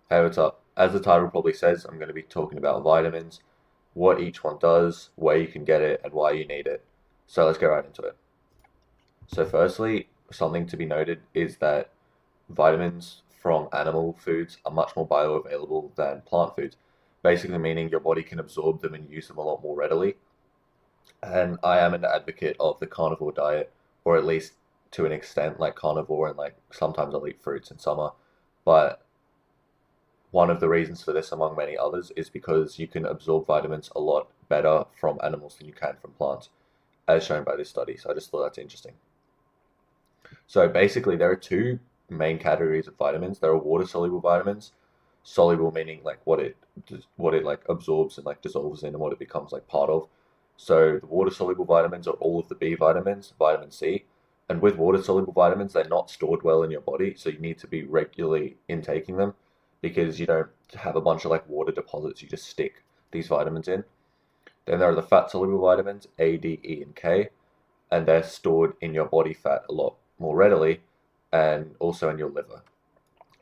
Hey, what's up? As the title probably says, I'm going to be talking about vitamins, what each one does, where you can get it, and why you need it. So let's get right into it. So, firstly, something to be noted is that vitamins from animal foods are much more bioavailable than plant foods, basically meaning your body can absorb them and use them a lot more readily. And I am an advocate of the carnivore diet, or at least to an extent, like carnivore, and like sometimes I'll eat fruits in summer. But one of the reasons for this, among many others, is because you can absorb vitamins a lot better from animals than you can from plants, as shown by this study. So I just thought that's interesting. So basically, there are two main categories of vitamins. There are water-soluble vitamins, soluble meaning like what it like absorbs and like dissolves in and what it becomes like part of. So the water-soluble vitamins are all of the B vitamins, vitamin C, and with water-soluble vitamins, they're not stored well in your body, so you need to be regularly intaking them because you don't have a bunch of like water deposits. You just stick these vitamins in. Then there are the fat-soluble vitamins A, D, E, and K, and they're stored in your body fat a lot more readily and also in your liver.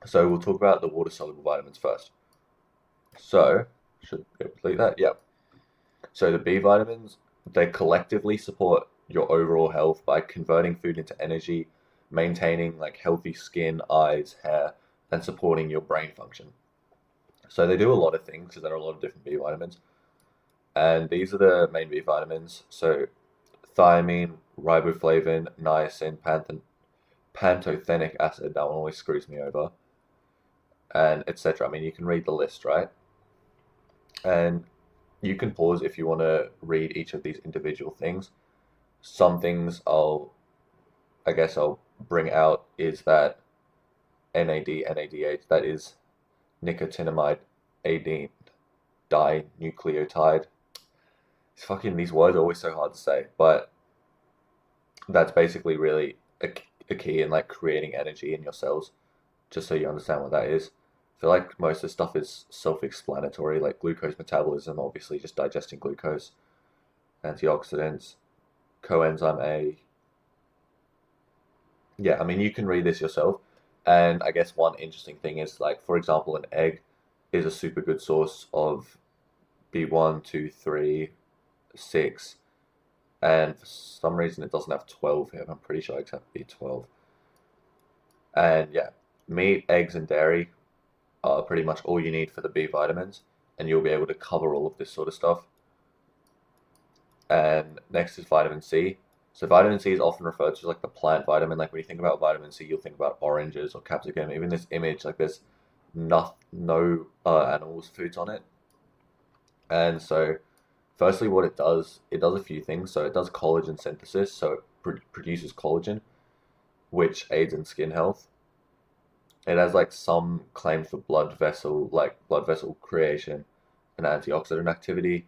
So we'll talk about the water soluble vitamins first. So, should be able to delete that? Yeah. So the B vitamins, they collectively support your overall health by converting food into energy, maintaining like healthy skin, eyes, hair, and supporting your brain function. So they do a lot of things because there are a lot of different B vitamins. And these are the main B vitamins. So thiamine, riboflavin, niacin, pantothenic acid, that one always screws me over, and etc. I mean, you can read the list, right? And you can pause if you want to read each of these individual things. Some things I guess I'll bring out is that NADH, that is nicotinamide adenine dinucleotide. It's fucking, these words are always so hard to say, but that's basically really a key in like creating energy in your cells, just so you understand what that is. I feel like most of the stuff is self-explanatory, like glucose metabolism, obviously just digesting glucose, antioxidants, coenzyme A. Yeah, I mean, you can read this yourself. And I guess one interesting thing is, like, for example, an egg is a super good source of B1, 2, 3, 6, and for some reason it doesn't have 12 here. I'm pretty sure it's have B12. And yeah, meat, eggs, and dairy are pretty much all you need for the B vitamins, and you'll be able to cover all of this sort of stuff. And next is vitamin C. So vitamin C is often referred to as like the plant vitamin. Like when you think about vitamin C, you'll think about oranges or capsicum. Even this image, like there's no animals foods on it. And so, firstly, what it does a few things. So it does collagen synthesis. So it produces collagen, which aids in skin health. It has like some claims for blood vessel creation and antioxidant activity,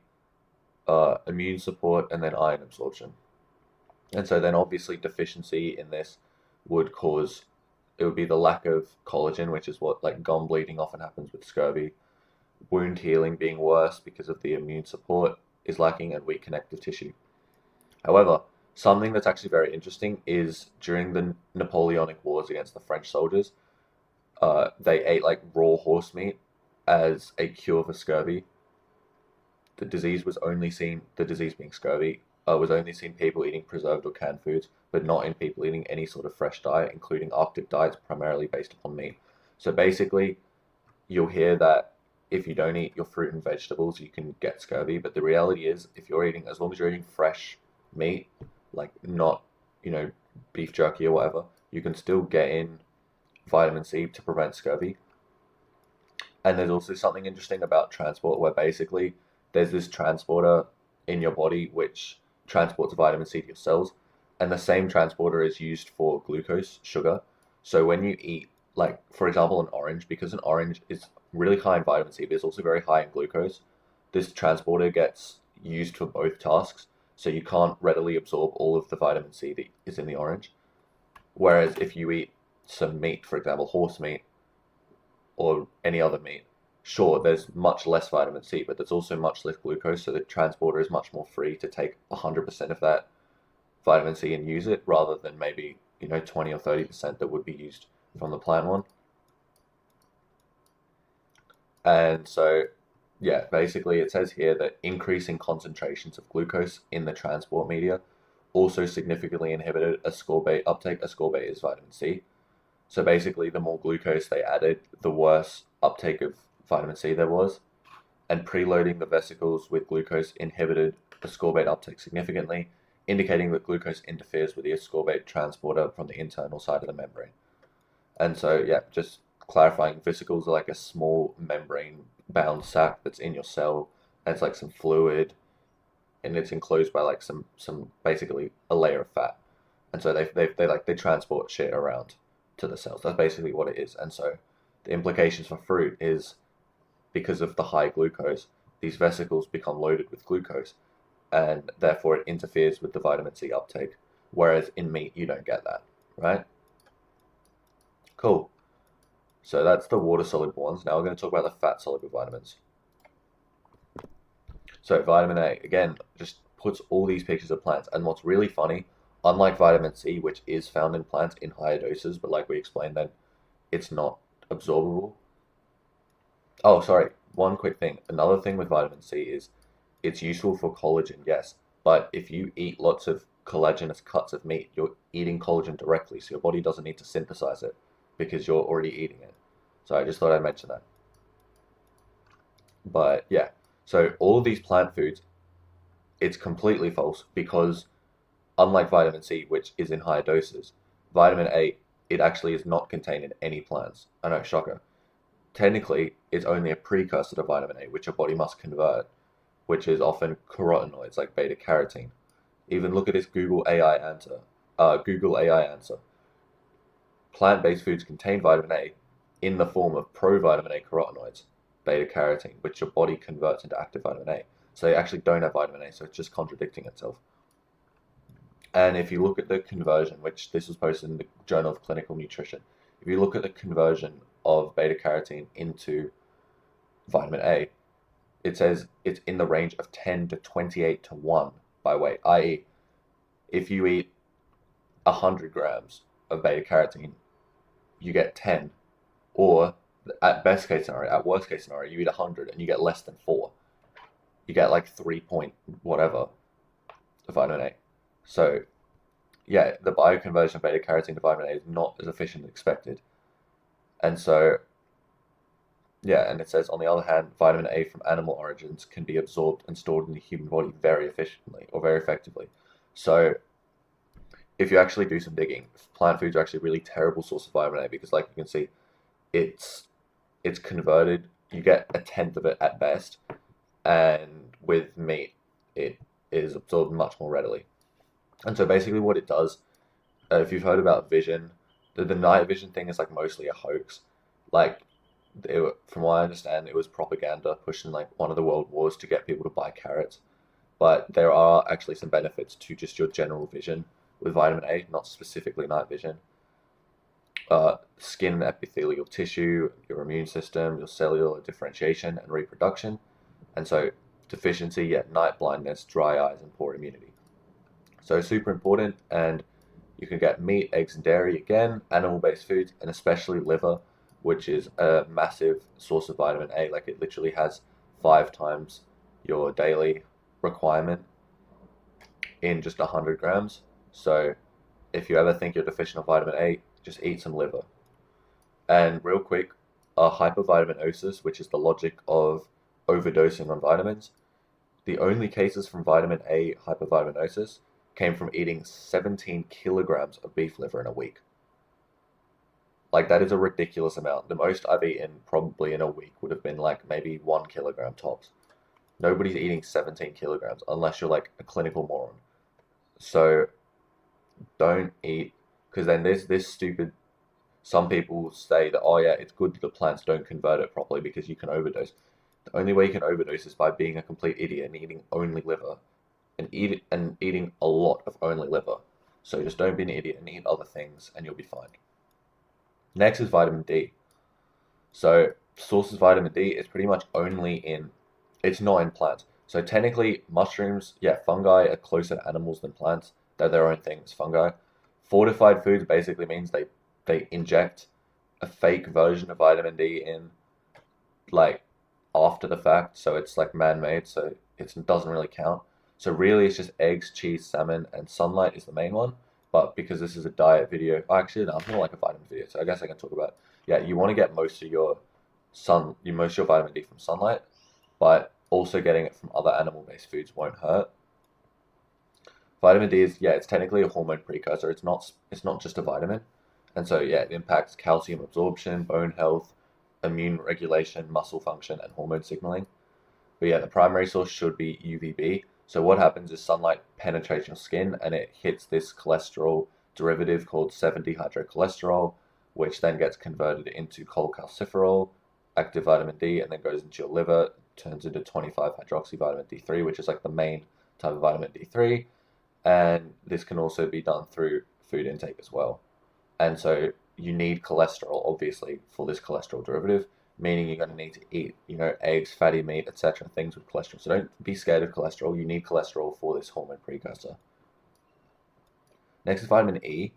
immune support, and then iron absorption. And so then obviously deficiency in this would cause it would be the lack of collagen, which is what like gum bleeding often happens with scurvy, wound healing being worse because of the immune support is lacking, and weak connective tissue. However, something that's actually very interesting is during the Napoleonic Wars against the French soldiers, they ate like raw horse meat as a cure for scurvy. The disease being scurvy, was only seen people eating preserved or canned foods, but not in people eating any sort of fresh diet, including Arctic diets primarily based upon meat. So basically, you'll hear that if you don't eat your fruit and vegetables, you can get scurvy. But the reality is, if you're eating, as long as you're eating fresh meat, like not, you know, beef jerky or whatever, you can still get in vitamin C to prevent scurvy. And there's also something interesting about transport where basically there's this transporter in your body which transports vitamin C to your cells, and the same transporter is used for glucose, sugar. So when you eat, like for example, an orange, because an orange is really high in vitamin C, but it's also very high in glucose, this transporter gets used for both tasks. So you can't readily absorb all of the vitamin C that is in the orange. Whereas if you eat some meat, for example, horse meat, or any other meat, sure, there's much less vitamin C, but there's also much less glucose, so the transporter is much more free to take 100% of that vitamin C and use it rather than maybe, 20 or 30% that would be used from the plant one. And so, yeah, basically it says here that increasing concentrations of glucose in the transport media also significantly inhibited ascorbate uptake. Ascorbate is vitamin C. So basically, the more glucose they added, the worse uptake of vitamin C there was. And preloading the vesicles with glucose inhibited ascorbate uptake significantly, indicating that glucose interferes with the ascorbate transporter from the internal side of the membrane. And so, yeah, just clarifying, vesicles are like a small membrane-bound sac that's in your cell, and it's like some fluid, and it's enclosed by like some basically a layer of fat. And so they transport shit around to the cells. That's basically what it is. And so the implications for fruit is because of the high glucose, these vesicles become loaded with glucose, and therefore it interferes with the vitamin C uptake. Whereas in meat, you don't get that, right? Cool. So that's the water soluble ones. Now we're going to talk about the fat soluble vitamins. So vitamin A, again, just puts all these pictures of plants. And what's really funny, unlike vitamin C, which is found in plants in higher doses, but like we explained then, it's not absorbable. Oh, sorry, one quick thing. Another thing with vitamin C is it's useful for collagen, yes. But if you eat lots of collagenous cuts of meat, you're eating collagen directly, so your body doesn't need to synthesize it because you're already eating it. So I just thought I'd mention that. But yeah, so all of these plant foods, it's completely false because unlike vitamin C, which is in higher doses, vitamin A, it actually is not contained in any plants. I know, shocker. Technically, it's only a precursor to vitamin A, which your body must convert, which is often carotenoids like beta carotene. Even look at this Google AI answer. Google AI answer. Plant-based foods contain vitamin A in the form of provitamin A carotenoids, beta carotene, which your body converts into active vitamin A. So they actually don't have vitamin A, so it's just contradicting itself. And if you look at the conversion, which this was posted in the Journal of Clinical Nutrition, if you look at the conversion of beta carotene into vitamin A, it says it's in the range of 10 to 28 to 1 by weight, i.e., if you eat 100 grams of beta carotene, you get 10, or at best case scenario, at worst case scenario, you eat 100 and you get less than 4. You get like 3 point whatever of vitamin A. So, yeah, the bioconversion of beta carotene to vitamin A is not as efficient as expected. And so, yeah, and it says, on the other hand, vitamin A from animal origins can be absorbed and stored in the human body very efficiently or very effectively. So, if you actually do some digging, plant foods are actually a really terrible source of vitamin A because, like you can see, it's converted. You get a tenth of it at best, and with meat, it is absorbed much more readily. And so basically, what it does, if you've heard about vision, the night vision thing is like mostly a hoax. Like, from what I understand, it was propaganda pushed in like one of the world wars to get people to buy carrots. But there are actually some benefits to just your general vision with vitamin A, not specifically night vision. Skin and epithelial tissue, your immune system, your cellular differentiation and reproduction. And so deficiency, yeah, night blindness, dry eyes, and poor immunity. So super important, and you can get meat, eggs, and dairy again, animal-based foods, and especially liver, which is a massive source of vitamin A. Like it literally has 5 times your daily requirement in just 100 grams. So if you ever think you're deficient of vitamin A, just eat some liver. And real quick, hypervitaminosis, which is the logic of overdosing on vitamins, the only cases from vitamin A hypervitaminosis came from eating 17 kilograms of beef liver in a week. Like, that is a ridiculous amount. The most I've eaten probably in a week would have been like maybe 1 kilogram tops. Nobody's eating 17 kilograms unless you're like a clinical moron. So don't eat, because then there's this stupid, some people say that, oh yeah, it's good that the plants don't convert it properly because you can overdose. The only way you can overdose is by being a complete idiot and eating only liver, and eating a lot of only liver. So just don't be an idiot and eat other things and you'll be fine. Next is vitamin D. So sources of vitamin D is pretty much only in, it's not in plants. So technically mushrooms, yeah, fungi are closer to animals than plants. They're their own thing as fungi. Fortified foods basically means they inject a fake version of vitamin D in, like, after the fact, so it's like man-made, so it doesn't really count. So really, it's just eggs, cheese, salmon, and sunlight is the main one. But because this is a diet video, actually, no, I'm more like a vitamin video, so I guess I can talk about it. Yeah, you want to get most of your vitamin D from sunlight, but also getting it from other animal-based foods won't hurt. Vitamin D is, yeah, it's technically a hormone precursor. It's not just a vitamin. And so, yeah, it impacts calcium absorption, bone health, immune regulation, muscle function, and hormone signaling. But yeah, the primary source should be UVB. So what happens is sunlight penetrates your skin and it hits this cholesterol derivative called 7-dehydrocholesterol, which then gets converted into cholecalciferol, active vitamin D, and then goes into your liver, turns into 25-hydroxyvitamin D3, which is like the main type of vitamin D3. And this can also be done through food intake as well. And so you need cholesterol, obviously, for this cholesterol derivative, meaning you're going to need to eat, eggs, fatty meat, etc., things with cholesterol. So don't be scared of cholesterol. You need cholesterol for this hormone precursor. Next is vitamin E.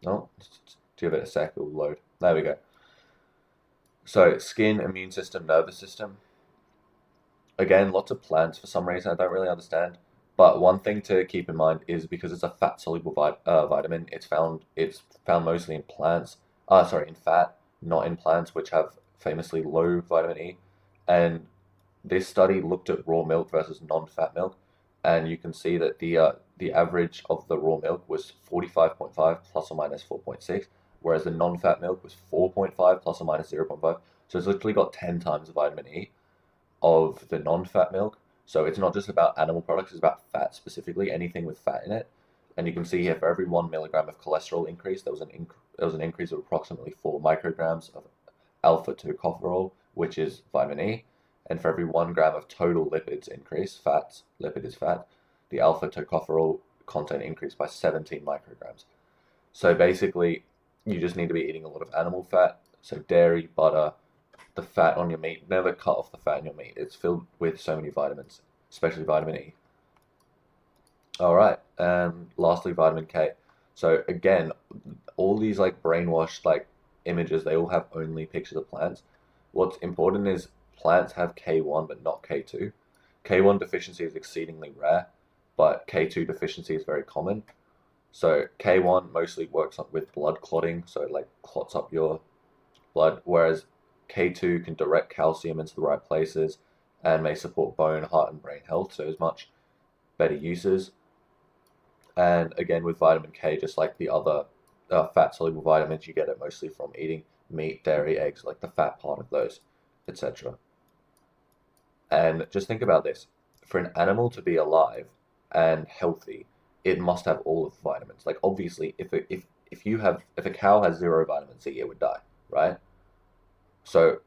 Oh, just give it a sec, it will load. There we go. So skin, immune system, nervous system. Again, lots of plants for some reason I don't really understand. But one thing to keep in mind is because it's a fat-soluble vitamin, it's found mostly in plants. In fat, not in plants, which have famously low vitamin E. And this study looked at raw milk versus non-fat milk, and you can see that the average of the raw milk was 45.5 plus or minus 4.6, whereas the non-fat milk was 4.5 plus or minus 0.5. So it's literally got 10 times the vitamin E of the non-fat milk. So it's not just about animal products, it's about fat specifically, anything with fat in it. And you can see here for every 1 milligram of cholesterol increase, there was an increase of approximately 4 micrograms of alpha tocopherol, which is vitamin E. And for every 1 gram of total lipids increase, fats, lipid is fat, the alpha tocopherol content increased by 17 micrograms. So basically, you just need to be eating a lot of animal fat, so dairy, butter, the fat on your meat. Never cut off the fat in your meat. It's filled with so many vitamins, especially vitamin E. All right, and lastly, vitamin K. So again, all these like brainwashed like images, they all have only pictures of plants. What's important is plants have K1 but not K2. K1 deficiency is exceedingly rare, but K2 deficiency is very common. So K1 mostly works with blood clotting, so it like clots up your blood, whereas K2 can direct calcium into the right places and may support bone, heart, and brain health, so there's much better uses. And again, with vitamin K, just like the other fat-soluble vitamins, you get it mostly from eating meat, dairy, eggs, like the fat part of those, etc. And just think about this. For an animal to be alive and healthy, it must have all of the vitamins. Like obviously, if a cow has zero vitamin C, it would die, right? So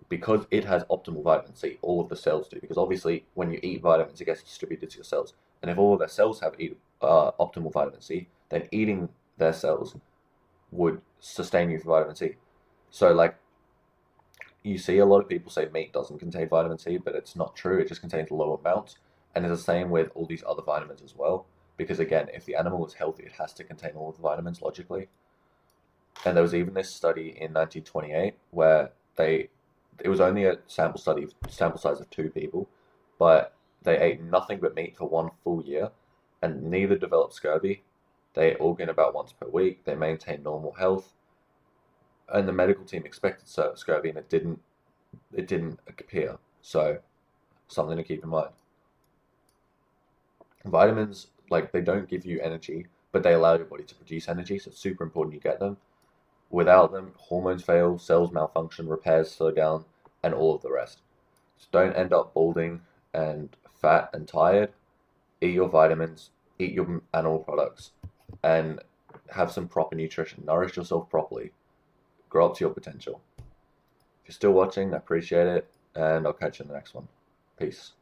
because it has optimal vitamin C, all of the cells do. Because obviously, when you eat vitamins, it gets distributed to your cells. And if all of their cells have optimal vitamin C, then eating their cells would sustain you for vitamin C. So like, you see a lot of people say meat doesn't contain vitamin C, but it's not true. It just contains low amounts. And it's the same with all these other vitamins as well. Because again, if the animal is healthy, it has to contain all of the vitamins logically. And there was even this study in 1928 where it was only a sample size of 2 people, but they ate nothing but meat for 1 full year, and neither developed scurvy. They ate organ about once per week. They maintained normal health, and the medical team expected scurvy, and it didn't appear. So, something to keep in mind. Vitamins, like, they don't give you energy, but they allow your body to produce energy, so it's super important you get them. Without them, hormones fail, cells malfunction, repairs slow down, and all of the rest. So don't end up balding and fat and tired. Eat your vitamins, eat your animal products, and have some proper nutrition. Nourish yourself properly. Grow up to your potential. If you're still watching, I appreciate it, and I'll catch you in the next one. Peace.